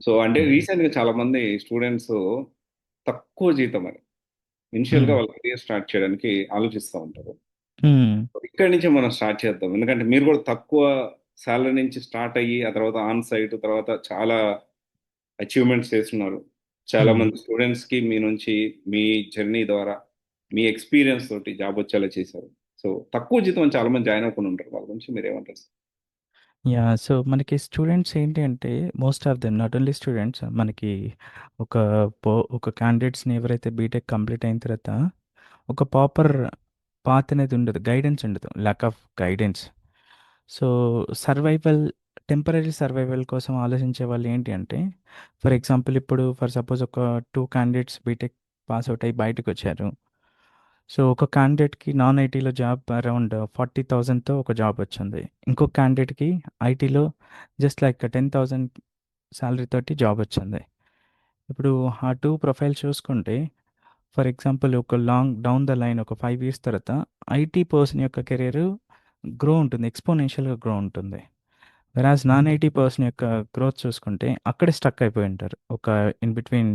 So, అంటే హ్మ్. రీసెంట్‌గా చాలామంది స్టూడెంట్సు తక్కువ జీతం అని ఇనిషియల్‌గా హ్మ్. వాళ్ళ కెరియర్ స్టార్ట్ చేయడానికి ఆలోచిస్తా ఉంటారు. హ్మ్. ఇక్కడి నుంచే మనం స్టార్ట్ చేద్దాం. ఎందుకంటే మీరు కూడా తక్కువ సాలరీ నుంచి స్టార్ట్ అయ్యి, ఆ తర్వాత ఆన్ సైట్ తర్వాత చాలా అచీవ్‌మెంట్స్ చేసున్నారు. చాలా హ్మ్. మంది స్టూడెంట్స్‌కి మీ నుంచి మీ జర్నీ ద్వారా, మీ ఎక్స్‌పీరియన్స్ తోటి జాబ్ వచ్చేలా చేశారు. సో, తక్కువ జీతం అని చాలా మంది జాయిన్ అవ్వకుండా ఉంటారు. వాళ్ళ గురించి మీరేమంటారు సార్? యాహ్! సో, మనకి స్టూడెంట్స్ ఏంటి అంటే most of them not only students మనకి ఒక ఒక క్యాండిడేట్స్‌ని ఎవరైతే బీటెక్ కంప్లీట్ అయిన తర్వాత ఒక ప్రాపర్ పాత్ అనేది ఉండదు. గైడెన్స్ ఉండదు. Lack of guidance. So, survival temporary survival కోసం ఆలోచించే వాళ్ళు ఏంటి అంటే ఫర్ ఎగ్జాంపుల్ ఇప్పుడు ఫర్ సపోజ్ ఒక 2 క్యాండిడేట్స్ బీటెక్ పాస్ ఔట్ అయ్యి బయటకొచ్చారు. సో, ఒక క్యాండిడేట్‌కి నాన్ ఐటీలో జాబ్ అరౌండ్ 40,000తో ఒక జాబ్ వచ్చింది. ఇంకొక క్యాండిడేట్‌కి ఐటీలో జస్ట్ లైక్ 10,000 సాలరీ తోటి జాబ్ వచ్చింది. ఇప్పుడు ఆ 2 ప్రొఫైల్స్ చూసుకుంటే ఫర్ ఎగ్జాంపుల్ ఒక లాంగ్ డౌన్ ద లైన్ ఒక 5 ఇయర్స్ తర్వాత ఐటీ పర్సన్ యొక్క కెరియర్ గ్రో ఉంటుంది. ఎక్స్‌పోనెన్షియల్‌గా గ్రో ఉంటుంది. వెరాజ్ నాన్ ఐటీ పర్సన్ యొక్క గ్రోత్ చూసుకుంటే అక్కడే స్టక్ అయిపోయి ఉంటారు. ఒక ఇన్ బిట్వీన్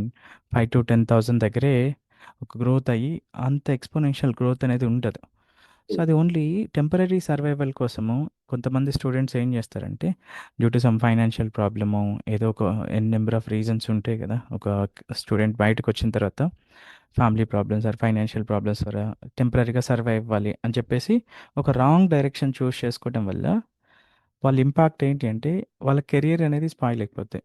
5,000-10,000 దగ్గరే ఒక గ్రోత్ అయ్యి అంత ఎక్స్‌పోనెన్షియల్ గ్రోత్ అనేది ఉండదు. సో, అది ఓన్లీ టెంపరరీ సర్వైవల్ కోసము కొంతమంది స్టూడెంట్స్ ఏం చేస్తారంటే డ్యూ టు సమ్ ఫైనాన్షియల్ ప్రాబ్లమో ఏదో ఒక ఎన్ నెంబర్ ఆఫ్ రీజన్స్ ఉంటాయి కదా! ఒక స్టూడెంట్ బయటకొచ్చిన తర్వాత family problems or financial problems వల్ల టెంపరరీగా సర్వైవ్ అవ్వాలి అని చెప్పేసి ఒక రాంగ్ డైరెక్షన్ చూజ్ చేసుకోవడం వల్ల వాళ్ళ ఇంపాక్ట్ ఏంటి అంటే వాళ్ళ కెరియర్ అనేది స్పాయిల్ అయిపోద్ది.